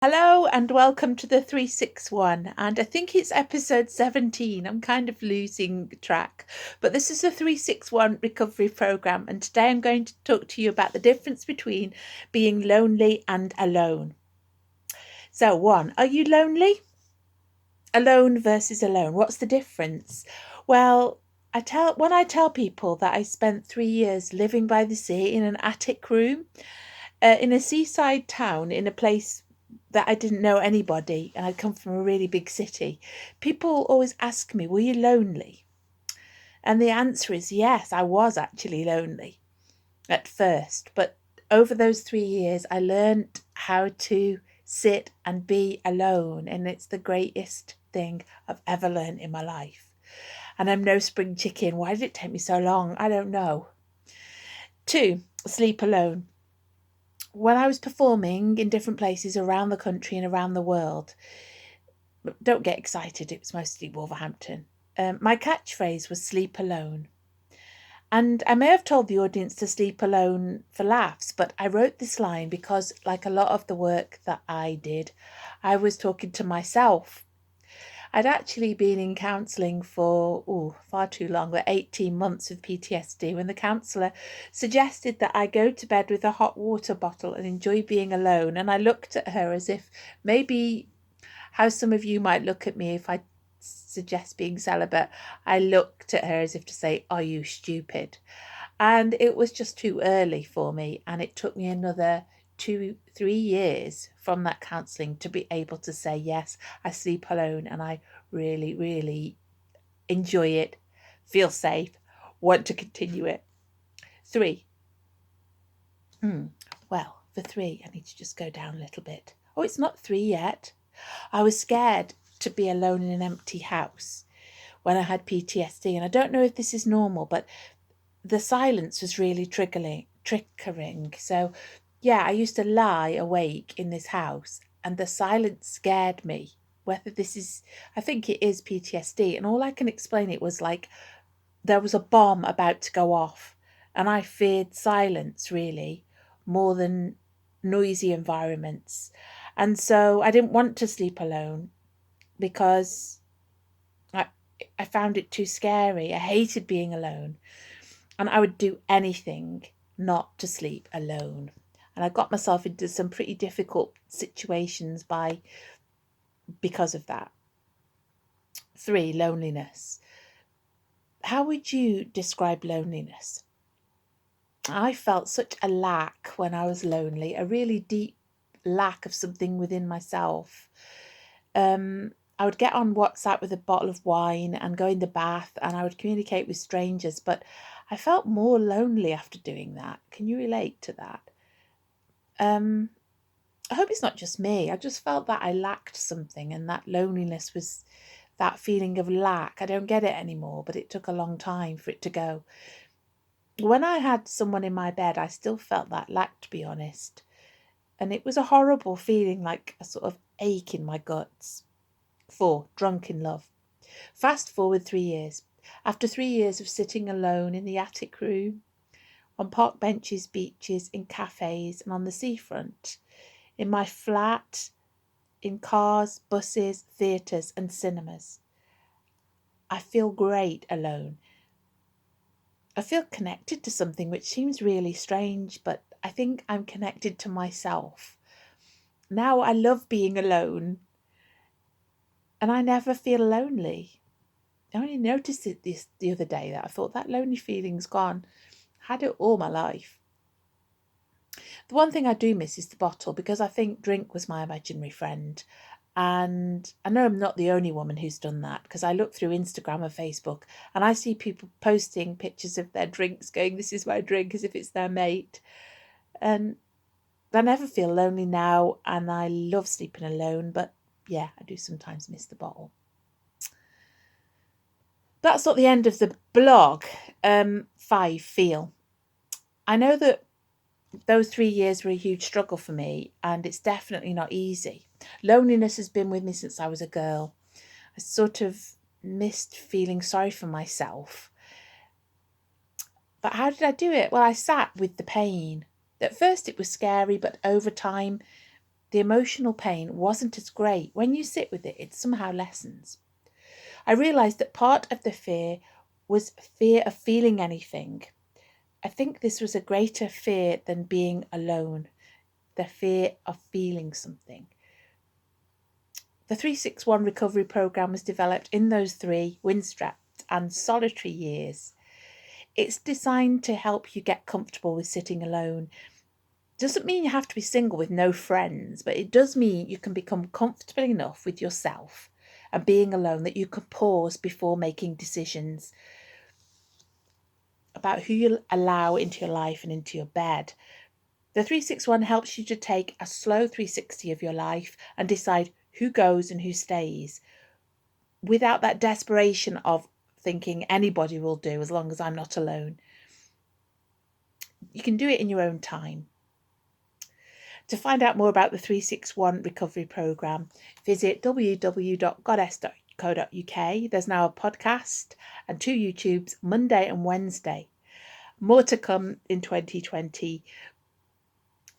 Hello and welcome to the 361. And I think it's episode 17. I'm kind of losing track. But this is the 361 recovery program. And today I'm going to talk to you about the difference between being lonely and alone. So, one, are you lonely? Alone versus alone. What's the difference? Well, when I tell people that I spent 3 years living by the sea in an attic room, in a seaside town, in a place that I didn't know anybody, and I'd come from a really big city, people always ask me, were you lonely? And the answer is yes, I was actually lonely at first. But over those 3 years, I learned how to sit and be alone. And it's the greatest thing I've ever learned in my life. And I'm no spring chicken. Why did it take me so long? I don't know. 2, sleep alone. When I was performing in different places around the country and around the world, don't get excited, it was mostly Wolverhampton. My catchphrase was sleep alone. And I may have told the audience to sleep alone for laughs, but I wrote this line because, like a lot of the work that I did, I was talking to myself. I'd actually been in counselling for far too long, 18 months with PTSD, when the counsellor suggested that I go to bed with a hot water bottle and enjoy being alone. And I looked at her as if maybe how some of you might look at me if I suggest being celibate. I looked at her as if to say, are you stupid? And it was just too early for me. And it took me another 2-3 years from that counselling to be able to say, yes, I sleep alone and I really, really enjoy it, feel safe, want to continue it. 3. Well, for 3, I need to just go down a little bit. Oh, it's not 3 yet. I was scared to be alone in an empty house when I had PTSD. And I don't know if this is normal, but the silence was really triggering. So, yeah, I used to lie awake in this house and the silence scared me. Whether this is, I think it is PTSD. And all I can explain it was like there was a bomb about to go off. And I feared silence really more than noisy environments. And so I didn't want to sleep alone because I, I found it too scary. I hated being alone. And I would do anything not to sleep alone. And I got myself into some pretty difficult situations because of that. 3, loneliness. How would you describe loneliness? I felt such a lack when I was lonely, a really deep lack of something within myself. I would get on WhatsApp with a bottle of wine and go in the bath and I would communicate with strangers, but I felt more lonely after doing that. Can you relate to that? I hope it's not just me. I just felt that I lacked something and that loneliness was that feeling of lack. I don't get it anymore, but it took a long time for it to go. When I had someone in my bed, I still felt that lack, to be honest. And it was a horrible feeling, like a sort of ache in my guts. 4, drunk in love. Fast forward 3 years. After 3 years of sitting alone in the attic room, on park benches, beaches, in cafes, and on the seafront, in my flat, in cars, buses, theatres, and cinemas, I feel great alone. I feel connected to something which seems really strange, but I think I'm connected to myself. Now I love being alone and I never feel lonely. I only noticed it the other day that I thought that lonely feeling's gone. I had it all my life. The one thing I do miss is the bottle because I think drink was my imaginary friend. And I know I'm not the only woman who's done that because I look through Instagram or Facebook and I see people posting pictures of their drinks going, this is my drink, as if it's their mate. And I never feel lonely now and I love sleeping alone. But yeah, I do sometimes miss the bottle. That's not the end of the blog. 5, feel. I know that those 3 years were a huge struggle for me and it's definitely not easy. Loneliness has been with me since I was a girl. I sort of missed feeling sorry for myself. But how did I do it? Well, I sat with the pain. At first it was scary, but over time the emotional pain wasn't as great. When you sit with it, it somehow lessens. I realised that part of the fear was fear of feeling anything. I think this was a greater fear than being alone, the fear of feeling something. The 361 recovery program was developed in those 3 wind-strapped and solitary years. It's designed to help you get comfortable with sitting alone. Doesn't mean you have to be single with no friends, but it does mean you can become comfortable enough with yourself and being alone that you can pause before making decisions about who you'll allow into your life and into your bed. The 361 helps you to take a slow 360 of your life and decide who goes and who stays without that desperation of thinking anybody will do as long as I'm not alone. You can do it in your own time. To find out more about the 361 recovery program, visit www.goddess.co.uk. There's now a podcast and 2 YouTubes, Monday and Wednesday. More to come in 2020.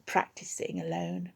Practice sitting alone.